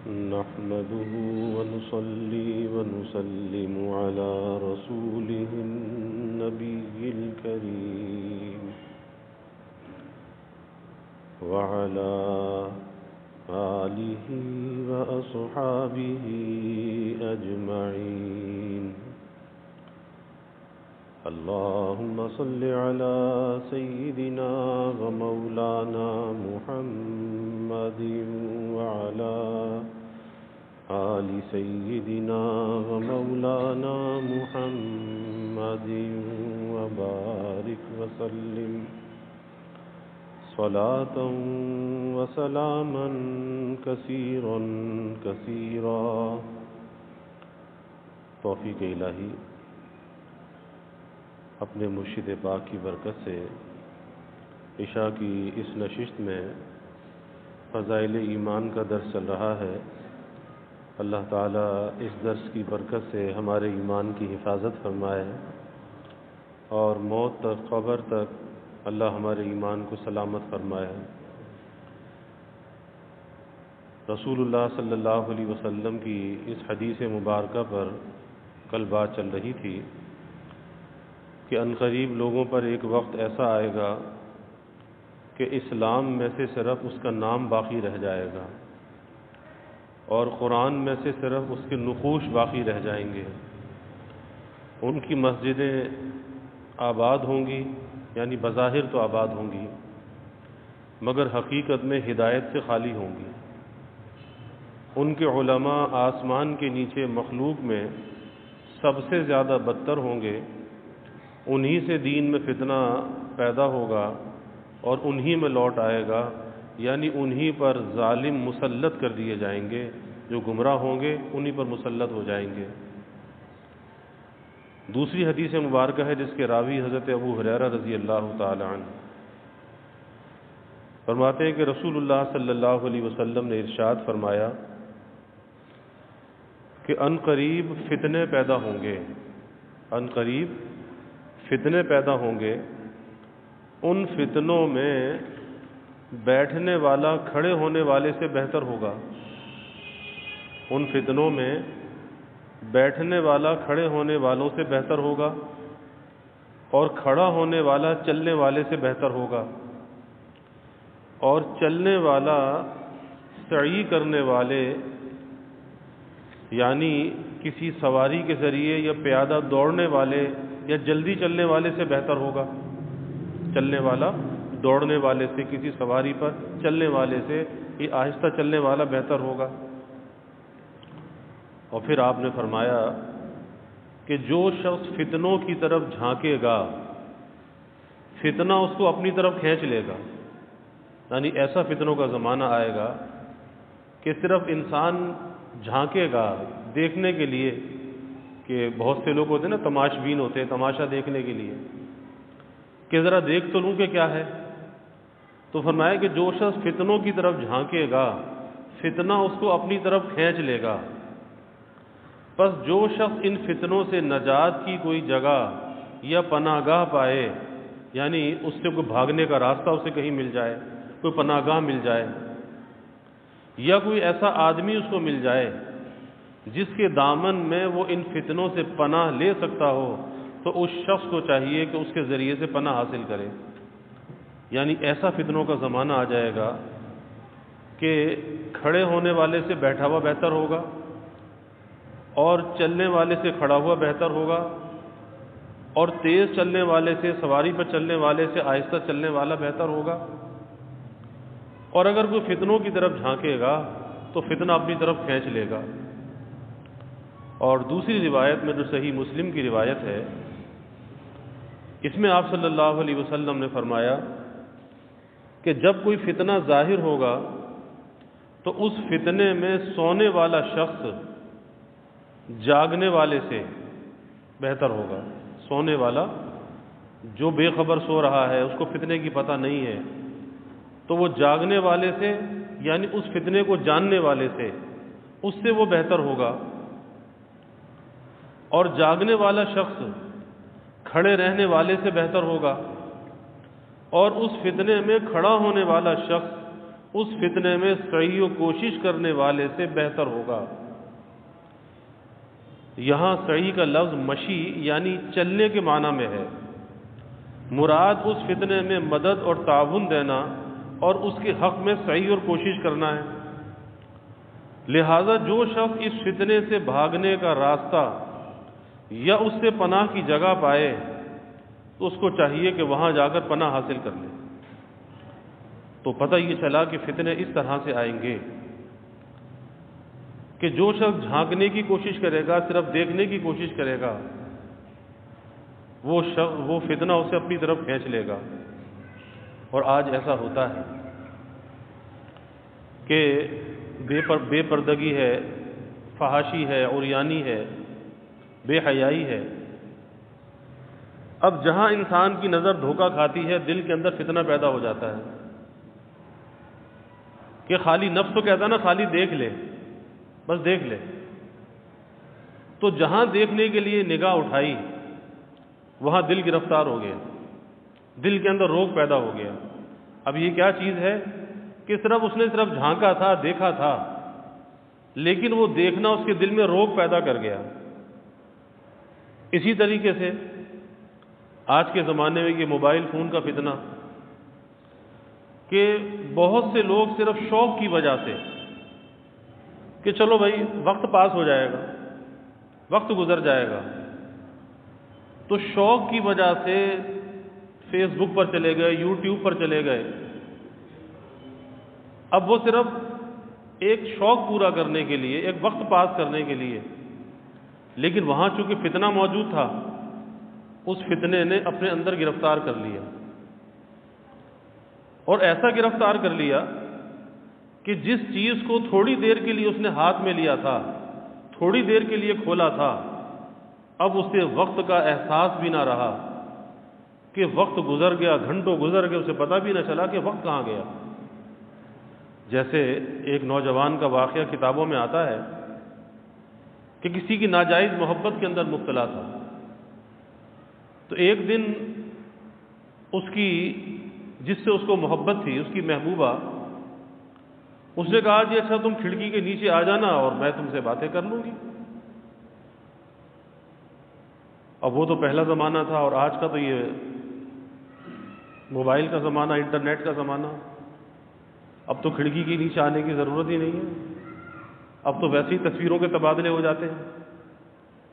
نحمده ونصلي ونسلم على رسوله النبي الكريم وعلى آله وأصحابه أجمعين. اللهم صل على سيدنا ومولانا محمد وعلى آل سيدنا ومولانا محمد وبارك وسلم صلاة وسلاما كثيرا كثيرا. توفیق الہی اپنے مرشد پاک کی برکت سے عشاء کی اس نشست میں فضائل ایمان کا درس چل رہا ہے. اللہ تعالیٰ اس درس کی برکت سے ہمارے ایمان کی حفاظت فرمائے اور موت تک قبر تک اللہ ہمارے ایمان کو سلامت فرمائے. رسول اللہ صلی اللہ علیہ وسلم کی اس حدیث مبارکہ پر کل بات چل رہی تھی کہ عنقریب لوگوں پر ایک وقت ایسا آئے گا کہ اسلام میں سے صرف اس کا نام باقی رہ جائے گا اور قرآن میں سے صرف اس کے نقوش باقی رہ جائیں گے. ان کی مسجدیں آباد ہوں گی، یعنی بظاہر تو آباد ہوں گی مگر حقیقت میں ہدایت سے خالی ہوں گی. ان کے علماء آسمان کے نیچے مخلوق میں سب سے زیادہ بدتر ہوں گے. انہی سے دین میں فتنہ پیدا ہوگا اور انہی میں لوٹ آئے گا، یعنی انہی پر ظالم مسلط کر دیے جائیں گے. جو گمراہ ہوں گے انہی پر مسلط ہو جائیں گے. دوسری حدیث مبارکہ ہے جس کے راوی حضرت ابو ہریرہ رضی اللہ تعالی عنہ فرماتے ہیں کہ رسول اللہ صلی اللہ علیہ وسلم نے ارشاد فرمایا کہ عنقریب فتنے پیدا ہوں گے. عنقریب فتنے پیدا ہوں گے. ان فتنوں میں بیٹھنے والا کھڑے ہونے والے سے بہتر ہوگا. ان فتنوں میں بیٹھنے والا کھڑے ہونے والوں سے بہتر ہوگا اور کھڑا ہونے والا چلنے والے سے بہتر ہوگا اور چلنے والا سعی کرنے والے یعنی کسی سواری کے ذریعے یا پیادہ دوڑنے والے یا جلدی چلنے والے سے بہتر ہوگا. چلنے والا دوڑنے والے سے، کسی سواری پر چلنے والے سے یہ آہستہ چلنے والا بہتر ہوگا. اور پھر آپ نے فرمایا کہ جو شخص فتنوں کی طرف جھانکے گا فتنہ اس کو اپنی طرف کھینچ لے گا. یعنی ایسا فتنوں کا زمانہ آئے گا کہ صرف انسان جھانکے گا دیکھنے کے لیے، کہ بہت سے لوگ ہوتے ہیں نا تماش بین ہوتے ہیں تماشا دیکھنے کے لیے کہ ذرا دیکھ تو لوں کہ کیا ہے. تو فرمایا کہ جو شخص فتنوں کی طرف جھانکے گا فتنہ اس کو اپنی طرف کھینچ لے گا. بس جو شخص ان فتنوں سے نجات کی کوئی جگہ یا پناہ گاہ پائے، یعنی اس سے کوئی بھاگنے کا راستہ اسے کہیں مل جائے، کوئی پناہ گاہ مل جائے یا کوئی ایسا آدمی اس کو مل جائے جس کے دامن میں وہ ان فتنوں سے پناہ لے سکتا ہو، تو اس شخص کو چاہیے کہ اس کے ذریعے سے پناہ حاصل کرے. یعنی ایسا فتنوں کا زمانہ آ جائے گا کہ کھڑے ہونے والے سے بیٹھا ہوا بہتر ہوگا اور چلنے والے سے کھڑا ہوا بہتر ہوگا اور تیز چلنے والے سے، سواری پر چلنے والے سے آہستہ چلنے والا بہتر ہوگا. اور اگر کوئی فتنوں کی طرف جھانکے گا تو فتنہ اپنی طرف کھینچ لے گا. اور دوسری روایت میں جو صحیح مسلم کی روایت ہے اس میں آپ صلی اللہ علیہ وسلم نے فرمایا کہ جب کوئی فتنہ ظاہر ہوگا تو اس فتنے میں سونے والا شخص جاگنے والے سے بہتر ہوگا. سونے والا جو بے خبر سو رہا ہے، اس کو فتنے کی پتہ نہیں ہے، تو وہ جاگنے والے سے یعنی اس فتنے کو جاننے والے سے اس سے وہ بہتر ہوگا. اور جاگنے والا شخص کھڑے رہنے والے سے بہتر ہوگا اور اس فتنے میں کھڑا ہونے والا شخص اس فتنے میں سعی و کوشش کرنے والے سے بہتر ہوگا۔ یہاں سعی کا لفظ مشی یعنی چلنے کے معنی میں ہے، مراد اس فتنے میں مدد اور تعاون دینا اور اس کے حق میں سعی اور کوشش کرنا ہے۔ لہذا جو شخص اس فتنے سے بھاگنے کا راستہ یا اس سے پناہ کی جگہ پائے تو اس کو چاہیے کہ وہاں جا کر پناہ حاصل کر لے۔ تو پتہ یہ چلا کہ فتنے اس طرح سے آئیں گے کہ جو شخص جھانکنے کی کوشش کرے گا، صرف دیکھنے کی کوشش کرے گا، وہ فتنہ اسے اپنی طرف کھینچ لے گا۔ اور آج ایسا ہوتا ہے کہ بے پردگی ہے، فحاشی ہے، عریانی ہے، بے حیائی ہے۔ اب جہاں انسان کی نظر دھوکہ کھاتی ہے، دل کے اندر فتنہ پیدا ہو جاتا ہے کہ خالی نفس تو کہتا ہے نا خالی دیکھ لے، بس دیکھ لے۔ تو جہاں دیکھنے کے لیے نگاہ اٹھائی وہاں دل گرفتار ہو گیا، دل کے اندر روگ پیدا ہو گیا۔ اب یہ کیا چیز ہے کہ اس نے صرف جھانکا تھا، دیکھا تھا، لیکن وہ دیکھنا اس کے دل میں روگ پیدا کر گیا۔ اسی طریقے سے آج کے زمانے میں یہ موبائل فون کا فتنہ کہ بہت سے لوگ صرف شوق کی وجہ سے کہ چلو بھائی وقت پاس ہو جائے گا، وقت گزر جائے گا، تو شوق کی وجہ سے فیس بک پر چلے گئے، یوٹیوب پر چلے گئے۔ اب وہ صرف ایک شوق پورا کرنے کے لیے، ایک وقت پاس کرنے کے لیے، لیکن وہاں چونکہ فتنہ موجود تھا، اس فتنے نے اپنے اندر گرفتار کر لیا، اور ایسا گرفتار کر لیا کہ جس چیز کو تھوڑی دیر کے لیے اس نے ہاتھ میں لیا تھا، تھوڑی دیر کے لیے کھولا تھا، اب اسے وقت کا احساس بھی نہ رہا کہ وقت گزر گیا، گھنٹوں گزر گئے، اسے پتہ بھی نہ چلا کہ وقت کہاں گیا۔ جیسے ایک نوجوان کا واقعہ کتابوں میں آتا ہے کہ کسی کی ناجائز محبت کے اندر مبتلا تھا، تو ایک دن جس سے اس کو محبت تھی، اس کی محبوبہ، اس نے کہا جی اچھا تم کھڑکی کے نیچے آ جانا اور میں تم سے باتیں کر لوں گی۔ اب وہ تو پہلا زمانہ تھا، اور آج کا تو یہ موبائل کا زمانہ، انٹرنیٹ کا زمانہ، اب تو کھڑکی کے نیچے آنے کی ضرورت ہی نہیں ہے، اب تو ویسے ہی تصویروں کے تبادلے ہو جاتے ہیں،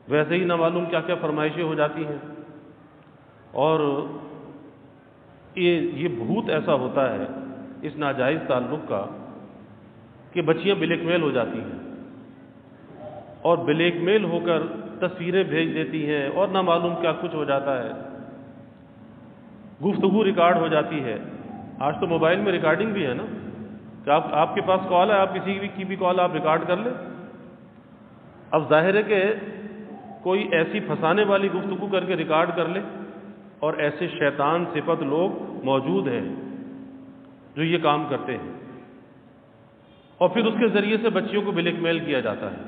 ویسے ہی نہ معلوم کیا کیا فرمائشیں ہو جاتی ہیں، اور یہ بھوت ایسا ہوتا ہے اس ناجائز تعلق کا کہ بچیاں بلیک میل ہو جاتی ہیں، اور بلیک میل ہو کر تصویریں بھیج دیتی ہیں، اور نہ معلوم کیا کچھ ہو جاتا ہے، گفتگو ریکارڈ ہو جاتی ہے۔ آج تو موبائل میں ریکارڈنگ بھی ہے نا، کہ آپ کے پاس کال ہے، آپ کسی کی بھی کال آپ ریکارڈ کر لیں۔ اب ظاہر ہے کہ کوئی ایسی پھنسانے والی گفتگو کر کے ریکارڈ کر لے، اور ایسے شیطان صفت لوگ موجود ہیں جو یہ کام کرتے ہیں، اور پھر اس کے ذریعے سے بچیوں کو بلیک میل کیا جاتا ہے۔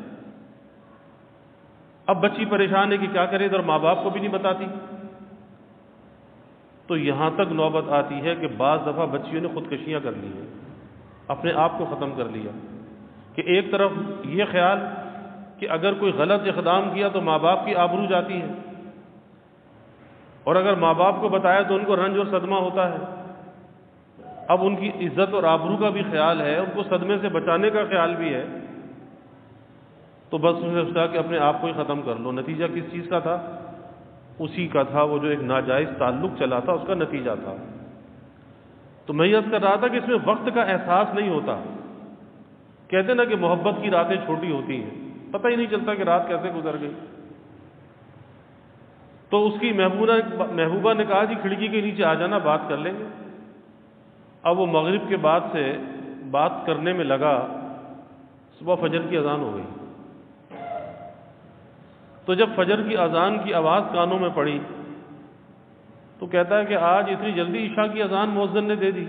اب بچی پریشان ہے کہ کیا کرے، ادھر ماں باپ کو بھی نہیں بتاتی، تو یہاں تک نوبت آتی ہے کہ بعض دفعہ بچیوں نے خودکشیاں کر لی ہیں، اپنے آپ کو ختم کر لیا، کہ ایک طرف یہ خیال کہ اگر کوئی غلط اقدام کیا تو ماں باپ کی آبرو جاتی ہے، اور اگر ماں باپ کو بتایا تو ان کو رنج اور صدمہ ہوتا ہے، اب ان کی عزت اور آبرو کا بھی خیال ہے، ان کو صدمے سے بچانے کا خیال بھی ہے، تو بس اسے سوچا کہ اپنے آپ کو ہی ختم کر لو۔ نتیجہ کس چیز کا تھا؟ اسی کا تھا، وہ جو ایک ناجائز تعلق چلا تھا اس کا نتیجہ تھا۔ تو میں یہ عرض کر رہا تھا کہ اس میں وقت کا احساس نہیں ہوتا۔ کہتے نا کہ محبت کی راتیں چھوٹی ہوتی ہیں، پتہ ہی نہیں چلتا کہ رات کیسے گزر گئی۔ تو اس کی محبوبہ نے کہا جی کھڑکی کے نیچے آ جانا، بات کر لیں گے۔ اب وہ مغرب کے بعد سے بات کرنے میں لگا، صبح فجر کی اذان ہو گئی۔ تو جب فجر کی اذان کی آواز کانوں میں پڑی تو کہتا ہے کہ آج اتنی جلدی عشاء کی اذان مؤذن نے دے دی۔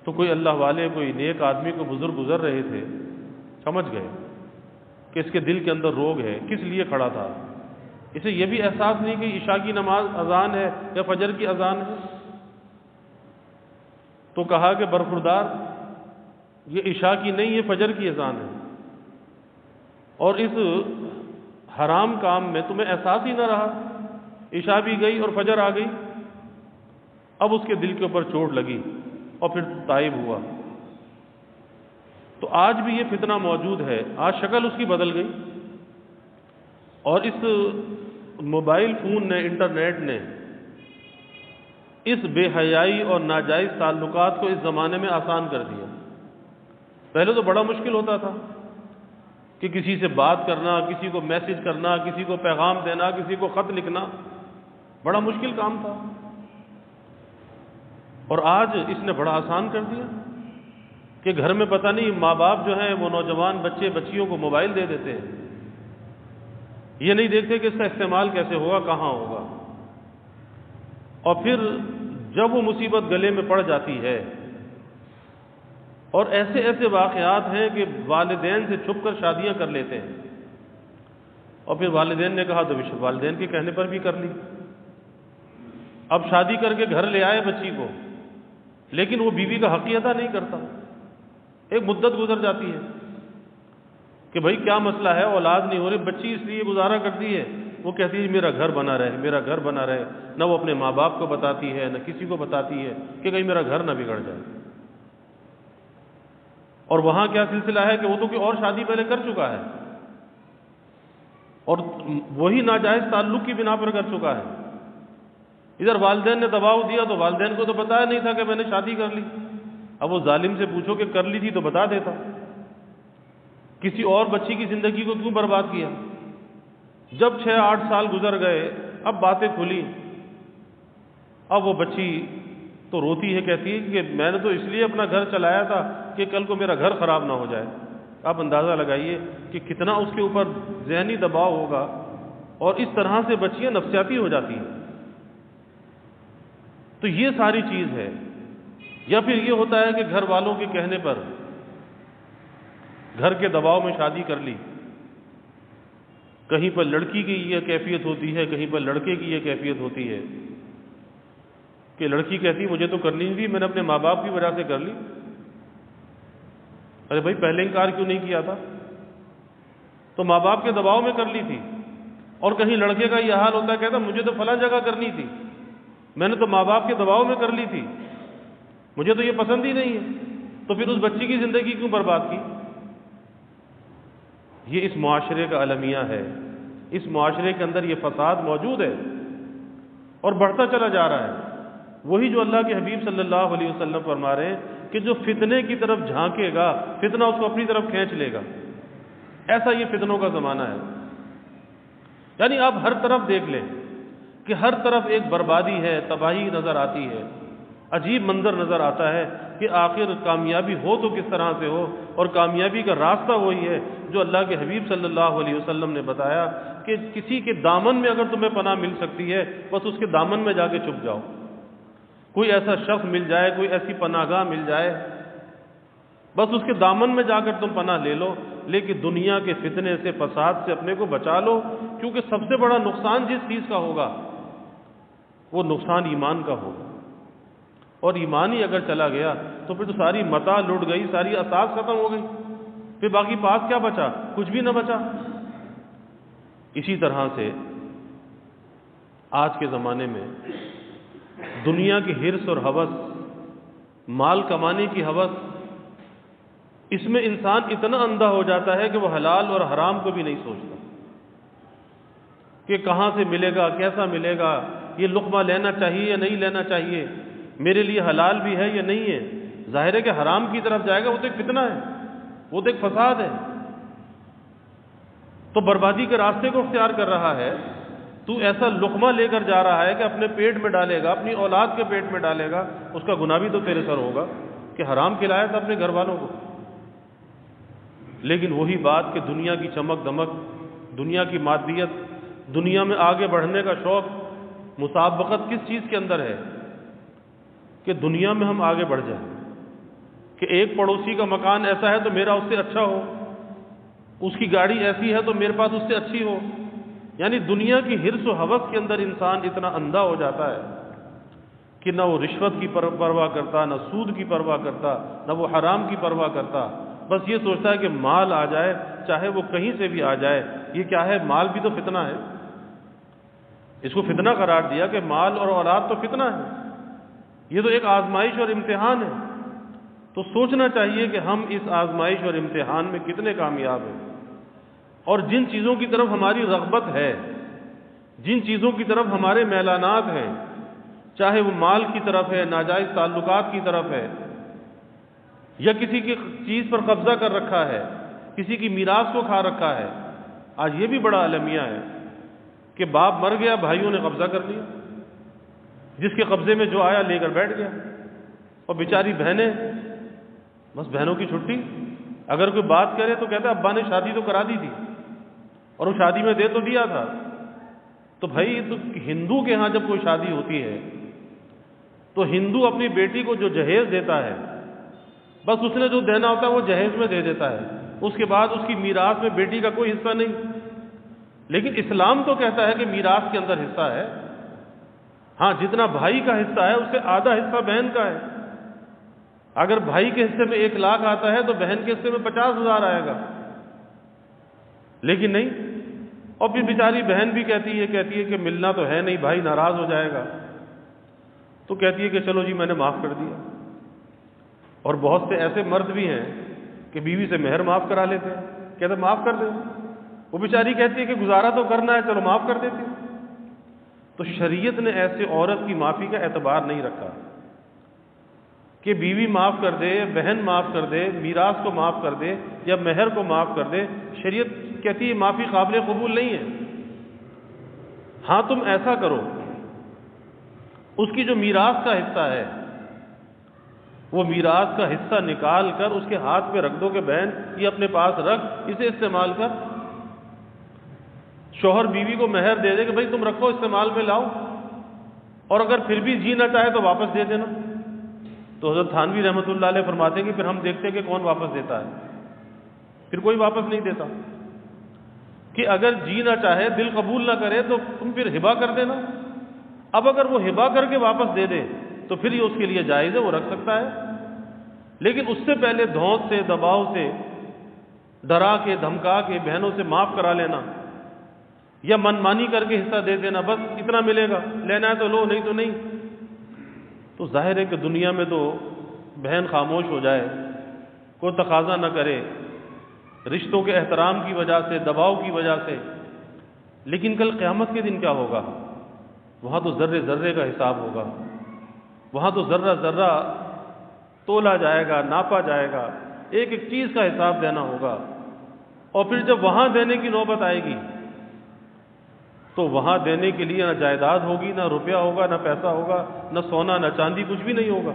تو کوئی اللہ والے، کوئی نیک آدمی، کو بزرگ گزر رہے تھے، سمجھ گئے کہ اس کے دل کے اندر روگ ہے، کس لیے کھڑا تھا۔ اسے یہ بھی احساس نہیں کہ عشاء کی نماز اذان ہے یا فجر کی اذان ہے۔ تو کہا کہ برخوردار یہ عشاء کی نہیں، یہ فجر کی اذان ہے، اور اس حرام کام میں تمہیں احساس ہی نہ رہا، عشاء بھی گئی اور فجر آ گئی۔ اب اس کے دل کے اوپر چوٹ لگی اور پھر تائب ہوا۔ تو آج بھی یہ فتنہ موجود ہے، آج شکل اس کی بدل گئی، اور اس موبائل فون نے، انٹرنیٹ نے اس بے حیائی اور ناجائز تعلقات کو اس زمانے میں آسان کر دیا۔ پہلے تو بڑا مشکل ہوتا تھا کہ کسی سے بات کرنا، کسی کو میسج کرنا، کسی کو پیغام دینا، کسی کو خط لکھنا بڑا مشکل کام تھا، اور آج اس نے بڑا آسان کر دیا کہ گھر میں پتہ نہیں ماں باپ جو ہیں وہ نوجوان بچے بچیوں کو موبائل دے دیتے ہیں، یہ نہیں دیکھتے کہ اس کا استعمال کیسے ہوگا، کہاں ہوگا، اور پھر جب وہ مصیبت گلے میں پڑ جاتی ہے، اور ایسے ایسے واقعات ہیں کہ والدین سے چھپ کر شادیاں کر لیتے ہیں، اور پھر والدین نے کہا تو والدین کے کہنے پر بھی کر لی، اب شادی کر کے گھر لے آئے بچی کو، لیکن وہ بیوی کا حق ادا نہیں کرتا۔ ایک مدت گزر جاتی ہے کہ بھائی کیا مسئلہ ہے، اولاد نہیں ہو رہی، بچی اس لیے گزارا کرتی ہے، وہ کہتی ہے میرا گھر بنا رہے، میرا گھر بنا رہے، نہ وہ اپنے ماں باپ کو بتاتی ہے، نہ کسی کو بتاتی ہے کہ کہیں میرا گھر نہ بگڑ جائے۔ اور وہاں کیا سلسلہ ہے کہ وہ تو کوئی اور شادی پہلے کر چکا ہے، اور وہی ناجائز تعلق کی بنا پر کر چکا ہے۔ ادھر والدین نے دباؤ دیا تو والدین کو تو بتایا نہیں تھا کہ میں نے شادی کر لی، اب وہ ظالم سے پوچھو کہ کر لی تھی تو بتا دیتا، کسی اور بچی کی زندگی کو کیوں برباد کیا۔ جب 6-8 سال گزر گئے، اب باتیں کھلی، اب وہ بچی تو روتی ہے، کہتی ہے کہ میں نے تو اس لیے اپنا گھر چلایا تھا کہ کل کو میرا گھر خراب نہ ہو جائے۔ آپ اندازہ لگائیے کہ کتنا اس کے اوپر ذہنی دباؤ ہوگا، اور اس طرح سے بچیاں نفسیاتی ہو جاتی ہیں۔ تو یہ ساری چیز ہے۔ یا پھر یہ ہوتا ہے کہ گھر والوں کے کہنے پر گھر کے دباؤ میں شادی کر لی، کہیں پر لڑکی کی یہ کیفیت ہوتی ہے، کہیں پر لڑکے کی یہ کیفیت ہوتی ہے کہ لڑکی کہتی مجھے تو کرنی نہیں تھی، میں نے اپنے ماں باپ کی وجہ سے کر لی۔ ارے بھائی پہلے انکار کیوں نہیں کیا تھا؟ تو ماں باپ کے دباؤ میں کر لی تھی۔ اور کہیں لڑکے کا یہ حال ہوتا ہے، کہتا مجھے تو فلاں جگہ کرنی تھی، میں نے تو ماں باپ کے دباؤ میں کر لی تھی، مجھے تو یہ پسند ہی نہیں ہے، تو پھر اس بچی کی زندگی کیوں برباد کی؟ یہ اس معاشرے کا المیہ ہے، اس معاشرے کے اندر یہ فساد موجود ہے اور بڑھتا چلا جا رہا ہے۔ وہی جو اللہ کے حبیب صلی اللہ علیہ وسلم فرما رہے ہیں کہ جو فتنے کی طرف جھانکے گا، فتنہ اس کو اپنی طرف کھینچ لے گا، ایسا یہ فتنوں کا زمانہ ہے۔ یعنی آپ ہر طرف دیکھ لیں کہ ہر طرف ایک بربادی ہے، تباہی نظر آتی ہے، عجیب منظر نظر آتا ہے کہ آخر کامیابی ہو تو کس طرح سے ہو، اور کامیابی کا راستہ وہی ہے جو اللہ کے حبیب صلی اللہ علیہ وسلم نے بتایا کہ کسی کے دامن میں اگر تمہیں پناہ مل سکتی ہے، بس اس کے دامن میں جا کے چھپ جاؤ، کوئی ایسا شخص مل جائے، کوئی ایسی پناہ گاہ مل جائے، بس اس کے دامن میں جا کر تم پناہ لے لو، لیکن دنیا کے فتنے سے، فساد سے اپنے کو بچا لو، کیونکہ سب سے بڑا نقصان جس چیز کا ہوگا وہ نقصان ایمان کا ہوگا، اور ایمان ہی اگر چلا گیا تو پھر تو ساری متاع لٹ گئی، ساری اساس ختم ہو گئی، پھر باقی پاس کیا بچا؟ کچھ بھی نہ بچا۔ اسی طرح سے آج کے زمانے میں دنیا کی حرص اور ہوس، مال کمانے کی ہوس، اس میں انسان اتنا اندھا ہو جاتا ہے کہ وہ حلال اور حرام کو بھی نہیں سوچتا کہ کہاں سے ملے گا، کیسا ملے گا، یہ لقمہ لینا چاہیے یا نہیں لینا چاہیے، میرے لیے حلال بھی ہے یا نہیں ہے۔ ظاہر ہے کہ حرام کی طرف جائے گا، وہ تو ایک فتنہ ہے، وہ تو ایک فساد ہے، تو بربادی کے راستے کو اختیار کر رہا ہے۔ تو ایسا لقمہ لے کر جا رہا ہے کہ اپنے پیٹ میں ڈالے گا، اپنی اولاد کے پیٹ میں ڈالے گا، اس کا گناہ بھی تو تیرے سر ہوگا کہ حرام کھلایا تھا اپنے گھر والوں کو۔ لیکن وہی بات کہ دنیا کی چمک دمک، دنیا کی مادیت، دنیا میں آگے بڑھنے کا شوق، مسابقت کس چیز کے اندر ہے کہ دنیا میں ہم آگے بڑھ جائیں، کہ ایک پڑوسی کا مکان ایسا ہے تو میرا اس سے اچھا ہو، اس کی گاڑی ایسی ہے تو میرے پاس اس سے اچھی ہو۔ یعنی دنیا کی حرص و ہوس کے اندر انسان اتنا اندھا ہو جاتا ہے کہ نہ وہ رشوت کی پرواہ کرتا، نہ سود کی پرواہ کرتا، نہ وہ حرام کی پرواہ کرتا، بس یہ سوچتا ہے کہ مال آ جائے، چاہے وہ کہیں سے بھی آ جائے۔ یہ کیا ہے؟ مال بھی تو فتنہ ہے۔ اس کو فتنہ قرار دیا کہ مال اور اولاد تو فتنہ ہے، یہ تو ایک آزمائش اور امتحان ہے۔ تو سوچنا چاہیے کہ ہم اس آزمائش اور امتحان میں کتنے کامیاب ہیں، اور جن چیزوں کی طرف ہماری رغبت ہے، جن چیزوں کی طرف ہمارے میلانات ہیں، چاہے وہ مال کی طرف ہے، ناجائز تعلقات کی طرف ہے، یا کسی کی چیز پر قبضہ کر رکھا ہے، کسی کی میراث کو کھا رکھا ہے۔ آج یہ بھی بڑا المیہ ہے کہ باپ مر گیا، بھائیوں نے قبضہ کر لیا، جس کے قبضے میں جو آیا لے کر بیٹھ گیا، اور بیچاری بہنیں، بس بہنوں کی چھٹی، اگر کوئی بات کرے تو کہتا ہے ابا نے شادی تو کرا دی تھی، اور وہ شادی میں دے تو دیا تھا۔ تو بھائی تو ہندو کے ہاں جب کوئی شادی ہوتی ہے تو ہندو اپنی بیٹی کو جو جہیز دیتا ہے، بس اس نے جو دینا ہوتا ہے وہ جہیز میں دے دیتا ہے، اس کے بعد اس کی میراث میں بیٹی کا کوئی حصہ نہیں۔ لیکن اسلام تو کہتا ہے کہ میراث کے اندر حصہ ہے، ہاں جتنا بھائی کا حصہ ہے اس سے آدھا حصہ بہن کا ہے۔ اگر بھائی کے حصے میں 1,00,000 آتا ہے تو بہن کے حصے میں 50,000 آئے گا، لیکن نہیں۔ اور پھر بیچاری بہن بھی کہتی ہے کہ ملنا تو ہے نہیں، بھائی ناراض ہو جائے گا، تو کہتی ہے کہ چلو جی میں نے معاف کر دیا۔ اور بہت سے ایسے مرد بھی ہیں کہ بیوی سے مہر معاف کرا لیتے ہیں، کہتے معاف کر دیں، وہ بیچاری کہتی ہے کہ گزارا تو کرنا ہے، چلو معاف کر دیتی۔ تو شریعت نے ایسے عورت کی معافی کا اعتبار نہیں رکھا کہ بیوی معاف کر دے، بہن معاف کر دے، میراث کو معاف کر دے، یا مہر کو معاف کر دے۔ شریعت کہتی ہے معافی قابل قبول نہیں ہے۔ ہاں تم ایسا کرو، اس کی جو میراث کا حصہ ہے وہ میراث کا حصہ نکال کر اس کے ہاتھ پہ رکھ دو کہ بہن یہ اپنے پاس رکھ، اسے استعمال کر۔ شوہر بیوی کو مہر دے دے کہ بھائی تم رکھو، استعمال میں لاؤ، اور اگر پھر بھی جی نہ چاہے تو واپس دے دینا۔ تو حضرت تھانوی رحمۃ اللہ علیہ فرماتے ہیں کہ پھر ہم دیکھتے ہیں کہ کون واپس دیتا ہے، پھر کوئی واپس نہیں دیتا۔ کہ اگر جی نہ چاہے، دل قبول نہ کرے، تو تم پھر ہبہ کر دینا۔ اب اگر وہ ہبہ کر کے واپس دے دے تو پھر یہ اس کے لیے جائز ہے، وہ رکھ سکتا ہے، لیکن اس سے پہلے دھونس سے، دباؤ سے، ڈرا کے، دھمکا کے بہنوں سے معاف کرا لینا، یا من مانی کر کے حصہ دے دینا، بس اتنا ملے گا، لینا ہے تو لو، نہیں تو نہیں۔ تو ظاہر ہے کہ دنیا میں تو بہن خاموش ہو جائے، کوئی تقاضا نہ کرے، رشتوں کے احترام کی وجہ سے، دباؤ کی وجہ سے، لیکن کل قیامت کے دن کیا ہوگا؟ وہاں تو ذرے ذرے کا حساب ہوگا، وہاں تو ذرہ ذرہ تولا جائے گا، ناپا جائے گا، ایک ایک چیز کا حساب دینا ہوگا۔ اور پھر جب وہاں دینے کی نوبت آئے گی تو وہاں دینے کے لیے نہ جائیداد ہوگی، نہ روپیہ ہوگا، نہ پیسہ ہوگا، نہ سونا، نہ چاندی، کچھ بھی نہیں ہوگا۔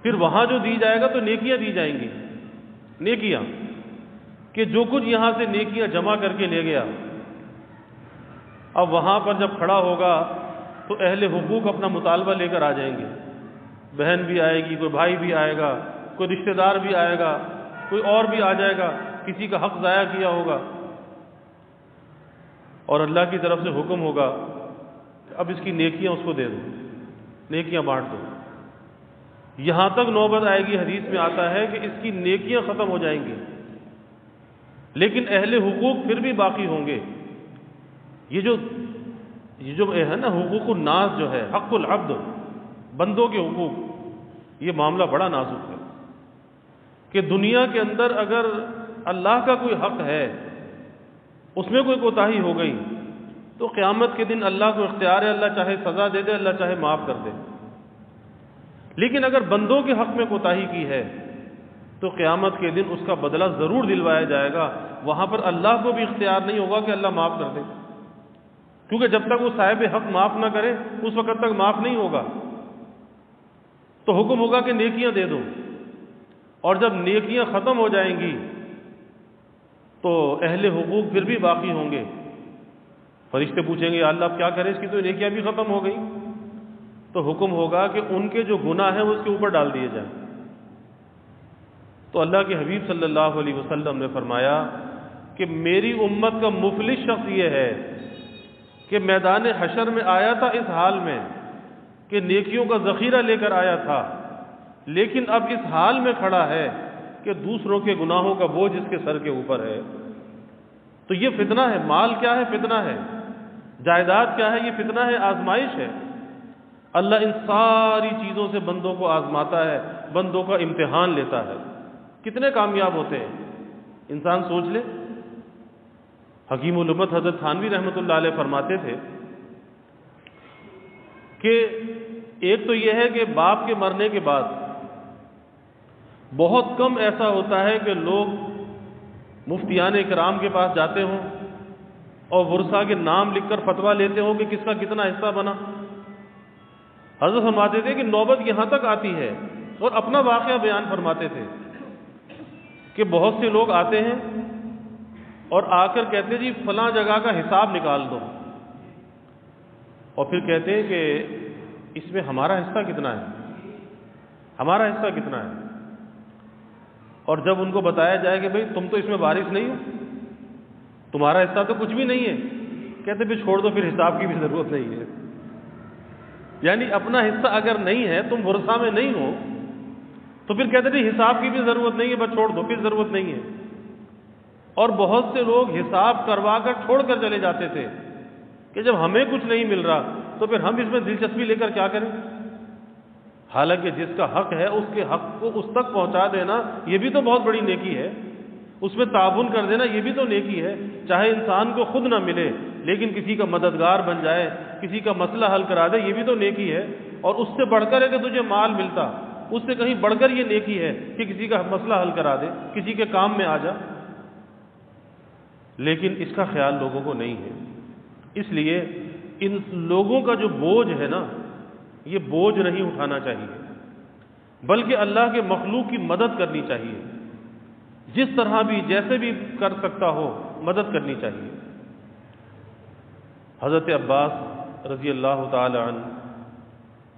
پھر وہاں جو دی جائے گا تو نیکیاں دی جائیں گی، نیکیاں، کہ جو کچھ یہاں سے نیکیاں جمع کر کے لے گیا، اب وہاں پر جب کھڑا ہوگا تو اہل حقوق اپنا مطالبہ لے کر آ جائیں گے، بہن بھی آئے گی، کوئی بھائی بھی آئے گا، کوئی رشتہ دار بھی آئے گا، کوئی اور بھی آ جائے گا، کسی کا حق ضائع کیا ہوگا، اور اللہ کی طرف سے حکم ہوگا کہ اب اس کی نیکیاں اس کو دے دو، نیکیاں بانٹ دو۔ یہاں تک نوبت آئے گی، حدیث میں آتا ہے کہ اس کی نیکیاں ختم ہو جائیں گی، لیکن اہل حقوق پھر بھی باقی ہوں گے۔ یہ جو ہے نا حقوق الناس، جو ہے حق العبد، بندوں کے حقوق، یہ معاملہ بڑا نازک ہے کہ دنیا کے اندر اگر اللہ کا کوئی حق ہے، اس میں کوئی کوتاہی ہو گئی تو قیامت کے دن اللہ کو اختیار ہے، اللہ چاہے سزا دے دے، اللہ چاہے معاف کر دے۔ لیکن اگر بندوں کے حق میں کوتاہی کی ہے تو قیامت کے دن اس کا بدلہ ضرور دلوایا جائے گا۔ وہاں پر اللہ کو بھی اختیار نہیں ہوگا کہ اللہ معاف کر دے، کیونکہ جب تک وہ صاحب حق معاف نہ کرے اس وقت تک معاف نہیں ہوگا۔ تو حکم ہوگا کہ نیکیاں دے دو، اور جب نیکیاں ختم ہو جائیں گی تو اہل حقوق پھر بھی باقی ہوں گے۔ فرشتے پوچھیں گے یا اللہ اب کیا کریں، اس کی تو نیکیاں بھی ختم ہو گئی۔ تو حکم ہوگا کہ ان کے جو گناہ ہیں وہ اس کے اوپر ڈال دیے جائیں۔ تو اللہ کے حبیب صلی اللہ علیہ وسلم نے فرمایا کہ میری امت کا مفلس شخص یہ ہے کہ میدان حشر میں آیا تھا اس حال میں کہ نیکیوں کا ذخیرہ لے کر آیا تھا، لیکن اب اس حال میں کھڑا ہے کہ دوسروں کے گناہوں کا بوجھ اس کے سر کے اوپر ہے۔ تو یہ فتنہ ہے۔ مال کیا ہے؟ فتنہ ہے۔ جائیداد کیا ہے؟ یہ فتنہ ہے، آزمائش ہے۔ اللہ ان ساری چیزوں سے بندوں کو آزماتا ہے، بندوں کا امتحان لیتا ہے۔ کتنے کامیاب ہوتے ہیں انسان سوچ لے۔ حکیم الامت حضرت تھانوی رحمۃ اللہ علیہ فرماتے تھے کہ ایک تو یہ ہے کہ باپ کے مرنے کے بعد بہت کم ایسا ہوتا ہے کہ لوگ مفتیان کرام کے پاس جاتے ہوں اور ورثہ کے نام لکھ کر فتویٰ لیتے ہوں کہ کس کا کتنا حصہ بنا۔ حضرت فرماتے تھے کہ نوبت یہاں تک آتی ہے، اور اپنا واقعہ بیان فرماتے تھے کہ بہت سے لوگ آتے ہیں اور آ کر کہتے جی فلاں جگہ کا حساب نکال دو، اور پھر کہتے ہیں کہ اس میں ہمارا حصہ کتنا ہے، ہمارا حصہ کتنا ہے۔ اور جب ان کو بتایا جائے کہ بھئی تم تو اس میں وارث نہیں ہو، تمہارا حصہ تو کچھ بھی نہیں ہے، کہتے پھر چھوڑ دو، پھر حساب کی بھی ضرورت نہیں ہے۔ یعنی اپنا حصہ اگر نہیں ہے، تم ورثہ میں نہیں ہو، تو پھر کہتے تھے حساب کی بھی ضرورت نہیں ہے، بس چھوڑ دو، پھر ضرورت نہیں ہے۔ اور بہت سے لوگ حساب کروا کر چھوڑ کر چلے جاتے تھے کہ جب ہمیں کچھ نہیں مل رہا تو پھر ہم اس میں دلچسپی لے کر کیا کریں۔ حالانکہ جس کا حق ہے اس کے حق کو اس تک پہنچا دینا یہ بھی تو بہت بڑی نیکی ہے، اس میں تعاون کر دینا یہ بھی تو نیکی ہے۔ چاہے انسان کو خود نہ ملے لیکن کسی کا مددگار بن جائے، کسی کا مسئلہ حل کرا دے، یہ بھی تو نیکی ہے۔ اور اس سے بڑھ کر ہے کہ تجھے مال ملتا، اس سے کہیں بڑھ کر یہ نیکی ہے کہ کسی کا مسئلہ حل کرا دے، کسی کے کام میں آ جا۔ لیکن اس کا خیال لوگوں کو نہیں ہے۔ اس لیے ان لوگوں کا جو بوجھ ہے نا، یہ بوجھ نہیں اٹھانا چاہیے، بلکہ اللہ کے مخلوق کی مدد کرنی چاہیے، جس طرح بھی جیسے بھی کر سکتا ہو مدد کرنی چاہیے۔ حضرت عباس رضی اللہ تعالی عنہ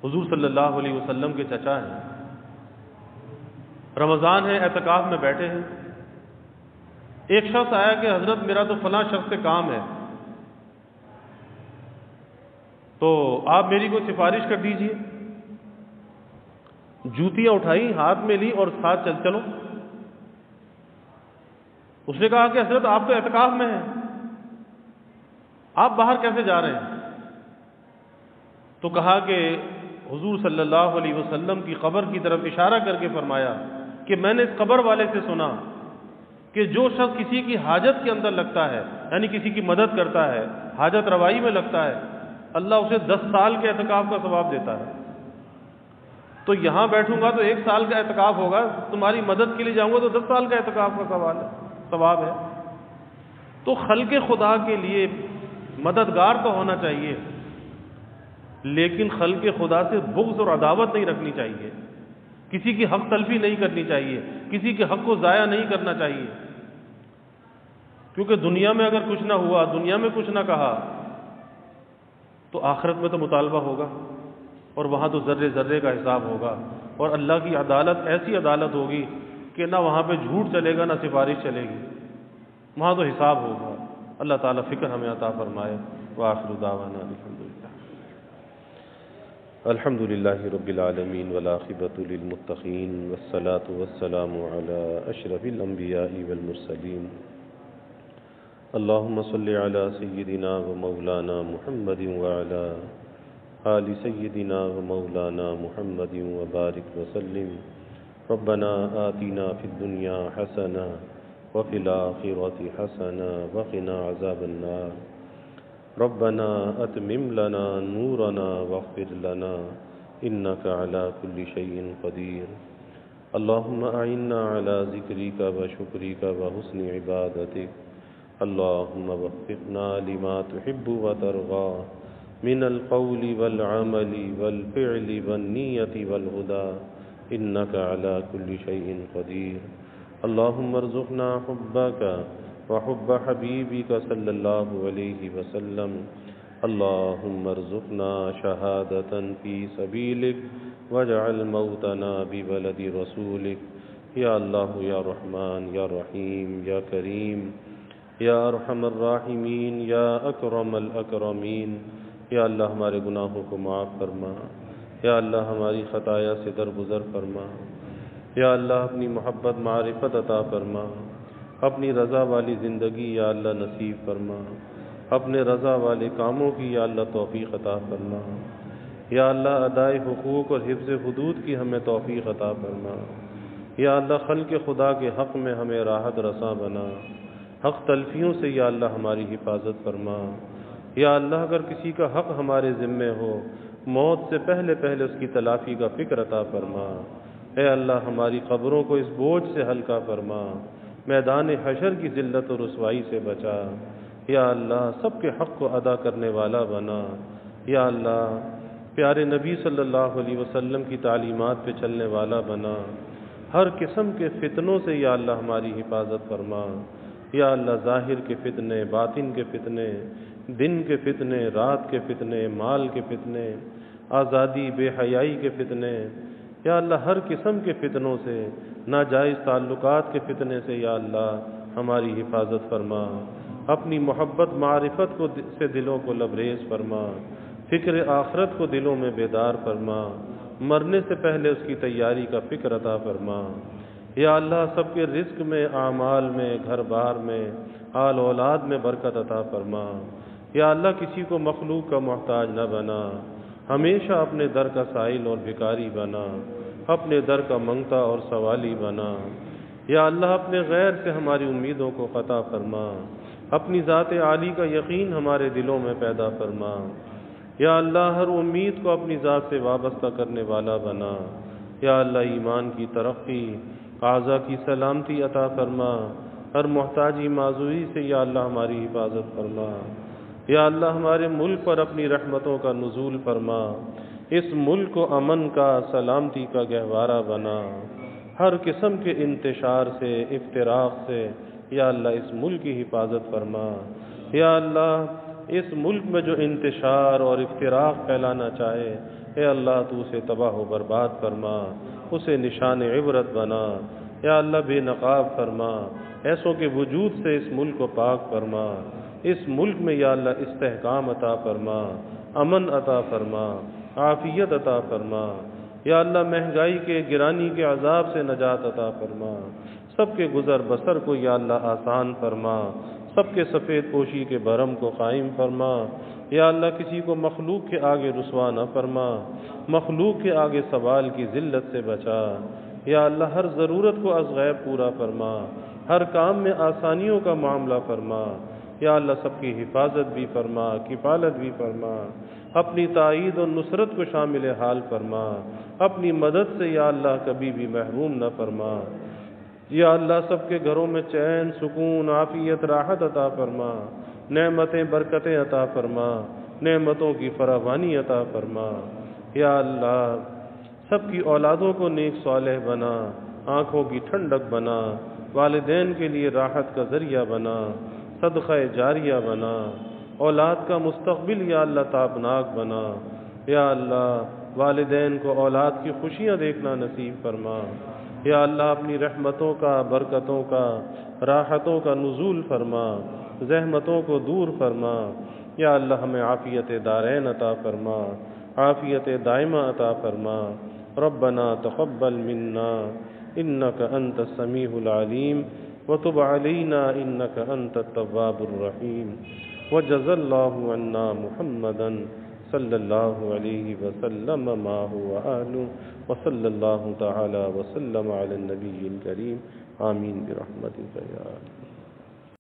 حضور صلی اللہ علیہ وسلم کے چچا ہیں، رمضان ہے، اعتکاف میں بیٹھے ہیں، ایک شخص آیا کہ حضرت میرا تو فلاں شخص سے کام ہے، تو آپ میری کوئی سفارش کر دیجئے۔ جوتیاں اٹھائی، ہاتھ میں لی اور ساتھ چلو۔ اس نے کہا کہ حضرت آپ تو اعتکاف میں ہیں، آپ باہر کیسے جا رہے ہیں؟ تو کہا کہ حضور صلی اللہ علیہ وسلم کی قبر کی طرف اشارہ کر کے فرمایا کہ میں نے اس قبر والے سے سنا کہ جو شخص کسی کی حاجت کے اندر لگتا ہے، یعنی کسی کی مدد کرتا ہے، حاجت روائی میں لگتا ہے، اللہ اسے 10 سال کے اعتکاف کا ثواب دیتا ہے۔ تو یہاں بیٹھوں گا تو 1 سال کا اعتکاف ہوگا، تمہاری مدد کے لیے جاؤں گا تو 10 سال کا اعتکاف کا ثواب ہے۔ تو خلق خدا کے لیے مددگار تو ہونا چاہیے، لیکن خلق خدا سے بغض اور عداوت نہیں رکھنی چاہیے، کسی کی حق تلفی نہیں کرنی چاہیے، کسی کے حق کو ضائع نہیں کرنا چاہیے، کیونکہ دنیا میں اگر کچھ نہ ہوا، دنیا میں کچھ نہ کہا، تو آخرت میں تو مطالبہ ہوگا، اور وہاں تو ذرے ذرے کا حساب ہوگا، اور اللہ کی عدالت ایسی عدالت ہوگی کہ نہ وہاں پہ جھوٹ چلے گا نہ سفارش چلے گی، وہاں تو حساب ہوگا۔ اللہ تعالیٰ فکر ہمیں عطا فرمائے۔ وآخر دعوانا الحمد للہ رب العالمین والعاقبۃ للمتقین والصلاة والسلام علی اشرف الانبیاء والمرسلین اللہم صل علی سیدنا و مولانا محمد وعلی آل سیدنا و مولانا محمد وبارک وسلم ربنا آتنا فی الدنیا حسنہ وفی الآخرۃ حسنہ وقنا عذاب النار ربنا اتمم لنا نورنا واغفر لنا انك على كل شيء قدير اللهم اعنا على ذكرك وشكرك وحسن عبادتك اللهم وفقنا لما تحب وترضى من القول والعمل والفعل والنية والهدى انك على كل شيء قدير اللهم ارزقنا حبك وحب حبيبك صلى الله عليه وسلم اللهم ارزقنا شهادة في سبيلك واجعل موتنا ببلد رسولك یا اللہ یا رحمان یا رحیم یا کریم یا ارحم الراحمین یا اکرم الاکرمین۔ یا اللہ ہمارے گناہوں کو معاف فرما، یا اللہ ہماری خطایا سے درگزر فرما، یا اللہ اپنی محبت معرفت عطا فرما، اپنی رضا والی زندگی یا اللہ نصیب فرما، اپنے رضا والے کاموں کی یا اللہ توفیق عطا فرما، یا اللہ ادائے حقوق اور حفظ حدود کی ہمیں توفیق عطا فرما، یا اللہ خلق خدا کے حق میں ہمیں راحت رساں بنا، حق تلفیوں سے یا اللہ ہماری حفاظت فرما، یا اللہ اگر کسی کا حق ہمارے ذمے ہو موت سے پہلے پہلے اس کی تلافی کا فکر عطا فرما، اے اللہ ہماری قبروں کو اس بوجھ سے ہلکا فرما، میدان حشر کی ذلت و رسوائی سے بچا، یا اللہ سب کے حق کو ادا کرنے والا بنا، یا اللہ پیارے نبی صلی اللہ علیہ وسلم کی تعلیمات پہ چلنے والا بنا، ہر قسم کے فتنوں سے یا اللہ ہماری حفاظت فرما، یا اللہ ظاہر کے فتنے، باطن کے فتنے، دن کے فتنے، رات کے فتنے، مال کے فتنے، آزادی بے حیائی کے فتنے، یا اللہ ہر قسم کے فتنوں سے، ناجائز تعلقات کے فتنے سے یا اللہ ہماری حفاظت فرما، اپنی محبت معرفت سے دلوں کو لبریز فرما، فکر آخرت کو دلوں میں بیدار فرما، مرنے سے پہلے اس کی تیاری کا فکر عطا فرما، یا اللہ سب کے رزق میں، اعمال میں، گھر بار میں، آل اولاد میں برکت عطا فرما، یا اللہ کسی کو مخلوق کا محتاج نہ بنا، ہمیشہ اپنے در کا سائل اور بھکاری بنا، اپنے در کا منگتا اور سوالی بنا، یا اللہ اپنے غیر سے ہماری امیدوں کو قطع فرما، اپنی ذات عالی کا یقین ہمارے دلوں میں پیدا فرما، یا اللہ ہر امید کو اپنی ذات سے وابستہ کرنے والا بنا، یا اللہ ایمان کی ترقی، اعضاء کی سلامتی عطا فرما، ہر محتاجی معذوری سے یا اللہ ہماری حفاظت فرما، یا اللہ ہمارے ملک پر اپنی رحمتوں کا نزول فرما، اس ملک کو امن کا، سلامتی کا گہوارہ بنا، ہر قسم کے انتشار سے، افتراق سے یا اللہ اس ملک کی حفاظت فرما، یا اللہ اس ملک میں جو انتشار اور افتراق پھیلانا چاہے اے اللہ تو اسے تباہ و برباد فرما، اسے نشان عبرت بنا، یا اللہ بے نقاب فرما، ایسوں کے وجود سے اس ملک کو پاک فرما، اس ملک میں یا اللہ استحکام عطا فرما، امن عطا فرما، عافیت عطا فرما، یا اللہ مہنگائی کے، گرانی کے عذاب سے نجات عطا فرما، سب کے گزر بسر کو یا اللہ آسان فرما، سب کے سفید پوشی کے بھرم کو قائم فرما، یا اللہ کسی کو مخلوق کے آگے رسوا نہ فرما، مخلوق کے آگے سوال کی ذلت سے بچا، یا اللہ ہر ضرورت کو از غیب پورا فرما، ہر کام میں آسانیوں کا معاملہ فرما، یا اللہ سب کی حفاظت بھی فرما، کفالت بھی فرما، اپنی تائید اور نصرت کو شامل حال فرما، اپنی مدد سے یا اللہ کبھی بھی محروم نہ فرما، یا اللہ سب کے گھروں میں چین، سکون، عافیت، راحت عطا فرما، نعمتیں، برکتیں عطا فرما، نعمتوں کی فراوانی عطا فرما، یا اللہ سب کی اولادوں کو نیک صالح بنا، آنکھوں کی ٹھنڈک بنا، والدین کے لیے راحت کا ذریعہ بنا، صدقہ جاریہ بنا، اولاد کا مستقبل یا اللہ تابناک بنا، یا اللہ والدین کو اولاد کی خوشیاں دیکھنا نصیب فرما، یا اللہ اپنی رحمتوں کا، برکتوں کا، راحتوں کا نزول فرما، زحمتوں کو دور فرما، یا اللہ ہمیں عافیت دارین عطا فرما، عافیت دائمہ عطا فرما، ربنا تقبل منا انک انت السمیع العلیم وتب علینا انک انت التواب الرحیم وجزا اللہ عنا محمدا صلی اللہ علیہ وسلم ما هو آلہ وصلی اللہ تعالی وسلم علی النبی الکریم آمین برحمتک یا